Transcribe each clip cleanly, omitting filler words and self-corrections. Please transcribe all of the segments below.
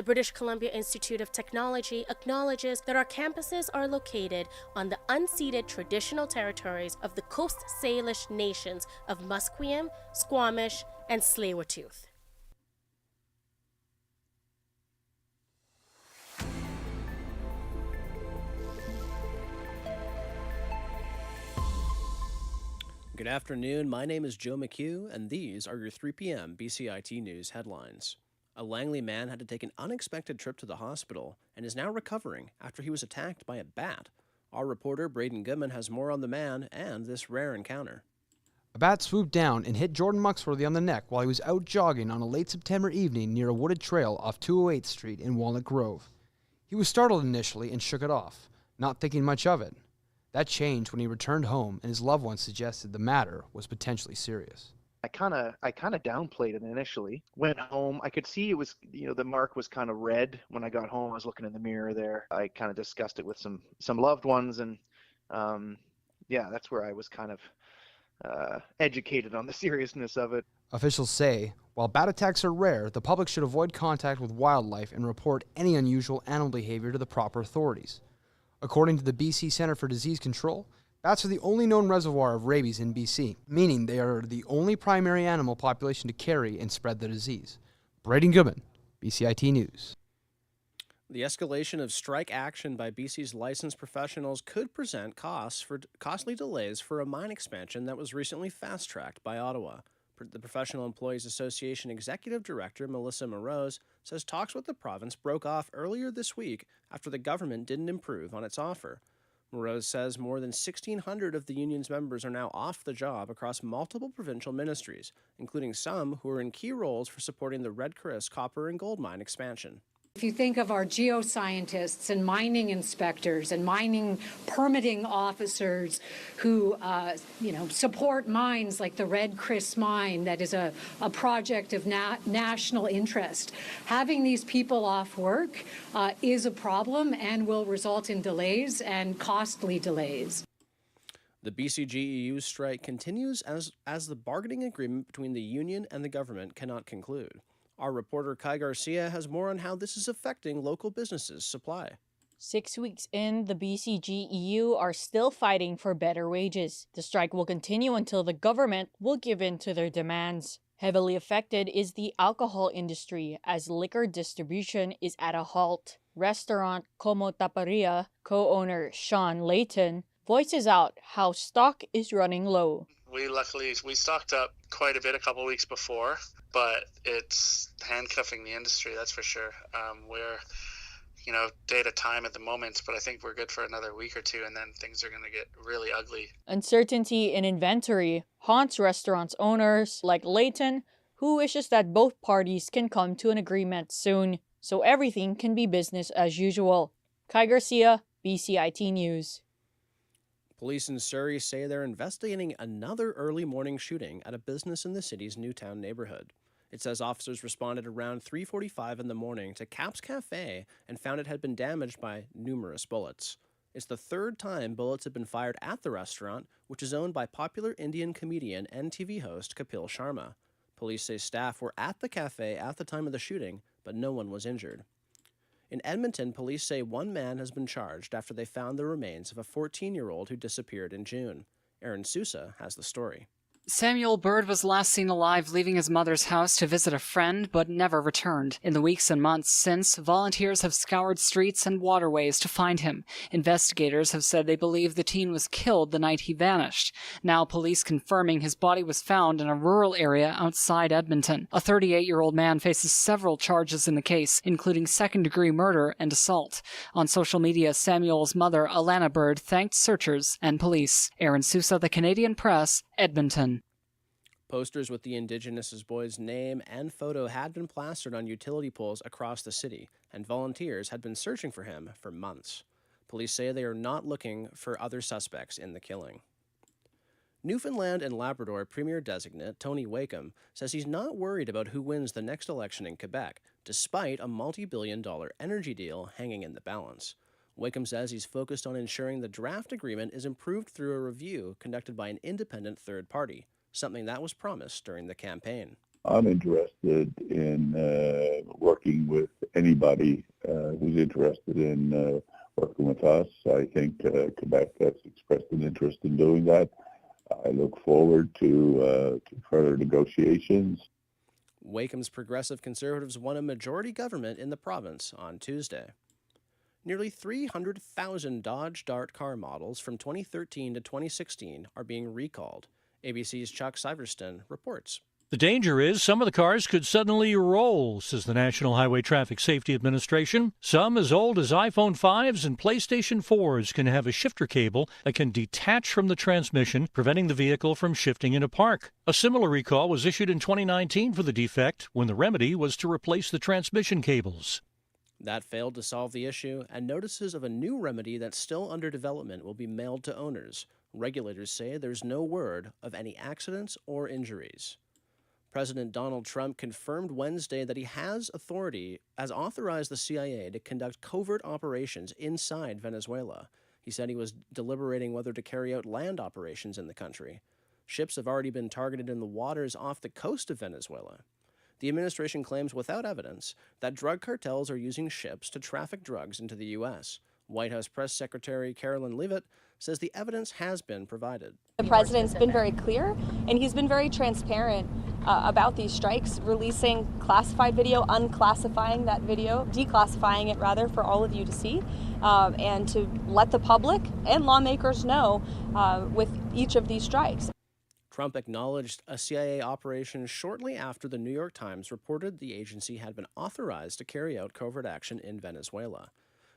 British Columbia Institute of Technology acknowledges that our campuses are located on the unceded traditional territories of the Coast Salish nations of Musqueam, Squamish, and Tsleil-Waututh. Good afternoon, my name is Joe McHugh, and these are your 3 p.m. BCIT News headlines. A Langley man had to take an unexpected trip to the hospital and is now recovering after he was attacked by a bat. Our reporter, Braden Goodman, has more on the man and this rare encounter. A bat swooped down and hit Jordan Muxworthy on the neck while he was out jogging on a late September evening near a wooded trail off 208th Street in Walnut Grove. He was startled initially and shook it off, not thinking much of it. That changed when he returned home and his loved ones suggested the matter was potentially serious. I kind of downplayed it initially. Went home, I could see it was, the mark was kind of red when I got home. I was looking in the mirror there. I kind of discussed it with some loved ones, and that's where I was kind of educated on the seriousness of it. Officials say, while bat attacks are rare, the public should avoid contact with wildlife and report any unusual animal behavior to the proper authorities. According to the BC Centre for Disease Control, bats are the only known reservoir of rabies in BC, meaning they are the only primary animal population to carry and spread the disease. Braden Goodman, BCIT News. The escalation of strike action by BC's licensed professionals could present costly delays for a mine expansion that was recently fast-tracked by Ottawa. The Professional Employees Association Executive Director Melissa Morose says talks with the province broke off earlier this week after the government didn't improve on its offer. Morose says more than 1,600 of the union's members are now off the job across multiple provincial ministries, including some who are in key roles for supporting the Red Chris copper and gold mine expansion. If you think of our geoscientists and mining inspectors and mining permitting officers who, support mines like the Red Chris mine, that is a project of national interest, having these people off work is a problem and will result in delays and costly delays. The BCGEU strike continues as the bargaining agreement between the union and the government cannot conclude. Our reporter Kai Garcia has more on how this is affecting local businesses' supply. 6 weeks in, the BCGEU are still fighting for better wages. The strike will continue until the government will give in to their demands. Heavily affected is the alcohol industry, as liquor distribution is at a halt. Restaurant Como Taparia co-owner Sean Layton voices out how stock is running low. We stocked up quite a bit a couple weeks before, but it's handcuffing the industry, that's for sure. We're, day at a time at the moment, but I think we're good for another week or two, and then things are going to get really ugly. Uncertainty in inventory haunts restaurants owners like Layton, who wishes that both parties can come to an agreement soon, so everything can be business as usual. Kai Garcia, BCIT News. Police in Surrey say they're investigating another early morning shooting at a business in the city's Newtown neighborhood. It says officers responded around 3:45 in the morning to Cap's Cafe and found it had been damaged by numerous bullets. It's the third time bullets have been fired at the restaurant, which is owned by popular Indian comedian and TV host Kapil Sharma. Police say staff were at the cafe at the time of the shooting, but no one was injured. In Edmonton, police say one man has been charged after they found the remains of a 14-year-old who disappeared in June. Aaron Sousa has the story. Samuel Bird was last seen alive leaving his mother's house to visit a friend, but never returned. In the weeks and months since, volunteers have scoured streets and waterways to find him. Investigators have said they believe the teen was killed the night he vanished. Now police confirming his body was found in a rural area outside Edmonton. A 38-year-old man faces several charges in the case, including second-degree murder and assault. On social media, Samuel's mother, Alana Bird, thanked searchers and police. Aaron Sousa, The Canadian Press, Edmonton. Posters with the Indigenous boy's name and photo had been plastered on utility poles across the city, and volunteers had been searching for him for months. Police say they are not looking for other suspects in the killing. Newfoundland and Labrador Premier Designate Tony Wakeham says he's not worried about who wins the next election in Quebec, despite a multi-billion-dollar energy deal hanging in the balance. Wakeham says he's focused on ensuring the draft agreement is improved through a review conducted by an independent third party, something that was promised during the campaign. I'm interested in working with anybody who's interested in working with us. I think Quebec has expressed an interest in doing that. I look forward to further negotiations. Wakeham's Progressive Conservatives won a majority government in the province on Tuesday. Nearly 300,000 Dodge Dart car models from 2013 to 2016 are being recalled. ABC's Chuck Syverston reports. The danger is some of the cars could suddenly roll, says the National Highway Traffic Safety Administration. Some as old as iPhone 5s and PlayStation 4s can have a shifter cable that can detach from the transmission, preventing the vehicle from shifting in a park. A similar recall was issued in 2019 for the defect, when the remedy was to replace the transmission cables. That failed to solve the issue, and notices of a new remedy that's still under development will be mailed to owners. Regulators say there's no word of any accidents or injuries. President Donald Trump confirmed Wednesday that he has authorized the CIA to conduct covert operations inside Venezuela. He said he was deliberating whether to carry out land operations in the country. Ships have already been targeted in the waters off the coast of Venezuela. The administration claims without evidence that drug cartels are using ships to traffic drugs into the U.S. White House Press Secretary Carolyn Leavitt says the evidence has been provided. The president's been very clear, and he's been very transparent about these strikes, releasing classified video, unclassifying that video, declassifying it rather for all of you to see, and to let the public and lawmakers know with each of these strikes. Trump acknowledged a CIA operation shortly after the New York Times reported the agency had been authorized to carry out covert action in Venezuela.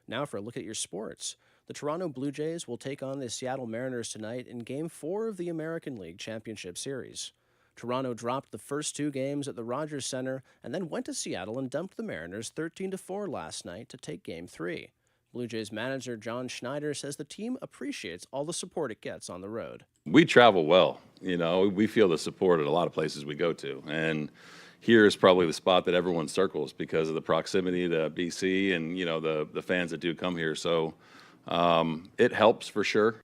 Now for a look at your sports. The Toronto Blue Jays will take on the Seattle Mariners tonight in Game 4 of the American League Championship Series. Toronto dropped the first two games at the Rogers Center and then went to Seattle and dumped the Mariners 13-4 last night to take Game 3. Blue Jays manager John Schneider says the team appreciates all the support it gets on the road. We travel well. We feel the support at a lot of places we go to. And here is probably the spot that everyone circles because of the proximity to BC and, the fans that do come here. So it helps for sure.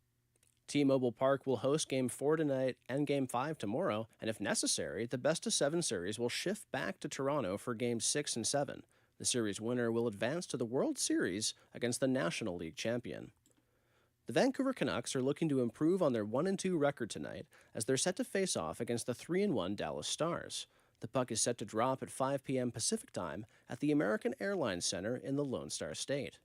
T-Mobile Park will host Game 4 tonight and Game 5 tomorrow, and if necessary, the best-of-7 series will shift back to Toronto for Games 6 and 7. The series winner will advance to the World Series against the National League champion. The Vancouver Canucks are looking to improve on their 1-2 record tonight as they're set to face off against the 3-1 Dallas Stars. The puck is set to drop at 5 p.m. Pacific Time at the American Airlines Center in the Lone Star State.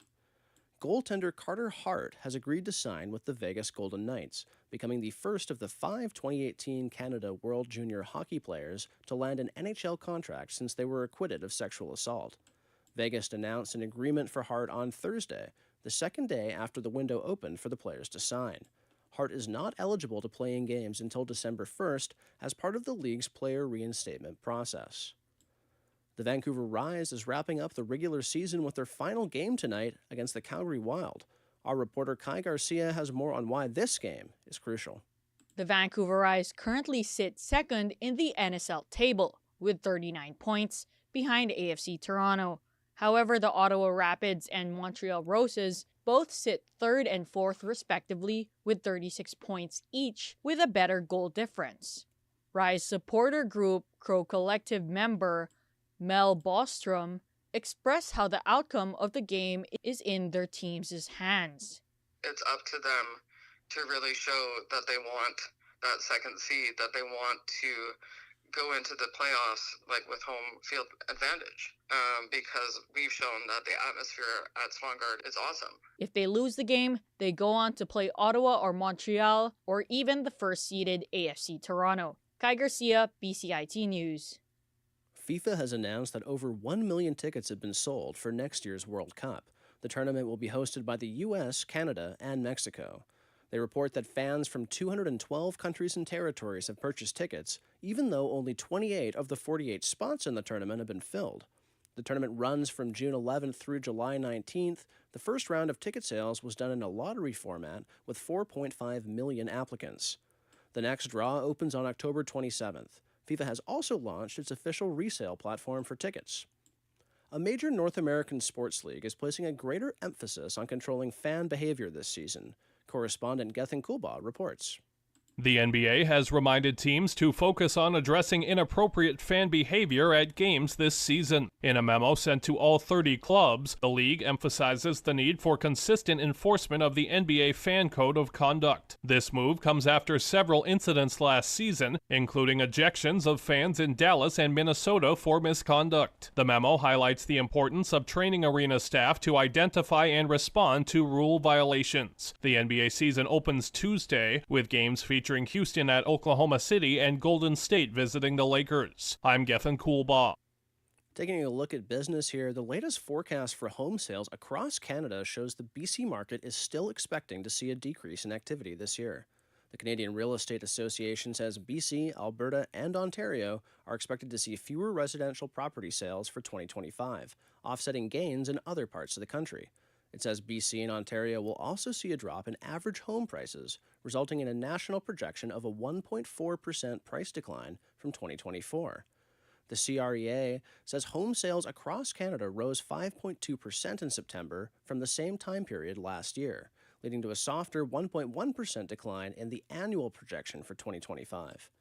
Goaltender Carter Hart has agreed to sign with the Vegas Golden Knights, becoming the first of the 5 2018 Canada World Junior hockey players to land an NHL contract since they were acquitted of sexual assault. Vegas announced an agreement for Hart on Thursday, the second day after the window opened for the players to sign. Hart is not eligible to play in games until December 1st as part of the league's player reinstatement process. The Vancouver Rise is wrapping up the regular season with their final game tonight against the Calgary Wild. Our reporter Kai Garcia has more on why this game is crucial. The Vancouver Rise currently sit second in the NSL table with 39 points behind AFC Toronto. However, the Ottawa Rapids and Montreal Roses both sit third and fourth respectively with 36 points each with a better goal difference. Rise supporter group Crow Collective member Mel Bostrom expressed how the outcome of the game is in their team's hands. It's up to them to really show that they want that second seed, that they want to go into the playoffs with home field advantage, because we've shown that the atmosphere at Swangard is awesome. If they lose the game, they go on to play Ottawa or Montreal or even the first-seeded AFC Toronto. Kai Garcia, BCIT News. FIFA has announced that over 1 million tickets have been sold for next year's World Cup. The tournament will be hosted by the U.S., Canada, and Mexico. They report that fans from 212 countries and territories have purchased tickets, even though only 28 of the 48 spots in the tournament have been filled. The tournament runs from June 11th through July 19th. The first round of ticket sales was done in a lottery format with 4.5 million applicants. The next draw opens on October 27th. FIFA has also launched its official resale platform for tickets. A major North American sports league is placing a greater emphasis on controlling fan behavior this season. Correspondent Gethin Kulbaugh reports. The NBA has reminded teams to focus on addressing inappropriate fan behavior at games this season. In a memo sent to all 30 clubs, the league emphasizes the need for consistent enforcement of the NBA Fan Code of Conduct. This move comes after several incidents last season, including ejections of fans in Dallas and Minnesota for misconduct. The memo highlights the importance of training arena staff to identify and respond to rule violations. The NBA season opens Tuesday, with games featuring Houston at Oklahoma City and Golden State visiting the Lakers. I'm Gethin Coolbaugh. Taking a look at business here, the latest forecast for home sales across Canada shows the BC market is still expecting to see a decrease in activity this year. The Canadian Real Estate Association says BC, Alberta, and Ontario are expected to see fewer residential property sales for 2025, offsetting gains in other parts of the country. It says BC and Ontario will also see a drop in average home prices, resulting in a national projection of a 1.4% price decline from 2024. The CREA says home sales across Canada rose 5.2% in September from the same time period last year, leading to a softer 1.1% decline in the annual projection for 2025.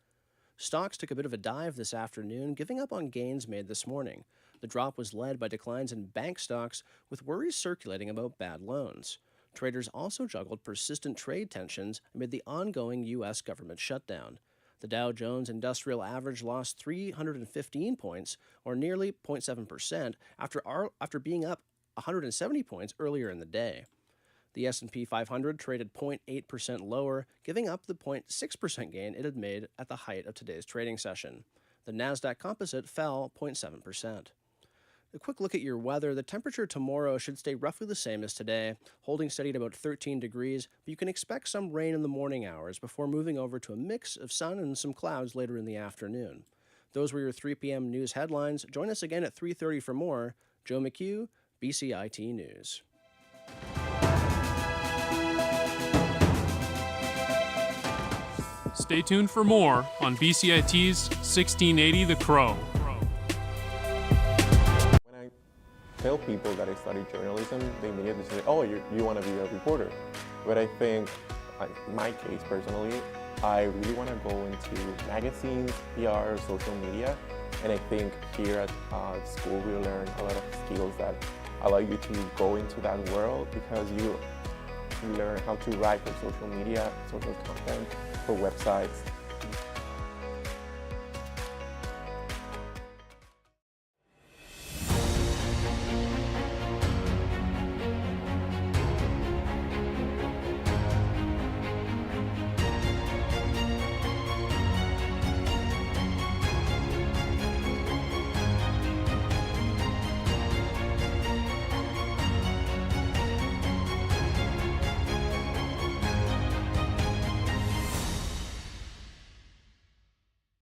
Stocks took a bit of a dive this afternoon, giving up on gains made this morning. The drop was led by declines in bank stocks, with worries circulating about bad loans. Traders also juggled persistent trade tensions amid the ongoing U.S. government shutdown. The Dow Jones Industrial Average lost 315 points, or nearly 0.7%, after being up 170 points earlier in the day. The S&P 500 traded 0.8% lower, giving up the 0.6% gain it had made at the height of today's trading session. The Nasdaq Composite fell 0.7%. A quick look at your weather. The temperature tomorrow should stay roughly the same as today, holding steady at about 13 degrees, but you can expect some rain in the morning hours before moving over to a mix of sun and some clouds later in the afternoon. Those were your 3 p.m. news headlines. Join us again at 3:30 for more. Joe McHugh, BCIT News. Stay tuned for more on BCIT's 1680 The Crow. When I tell people that I study journalism, they immediately say, oh, you want to be a reporter. But I think, in my case personally, I really want to go into magazines, PR, social media. And I think here at school we learn a lot of skills that allow you to go into that world, because you learn how to write for social media, social content, for websites,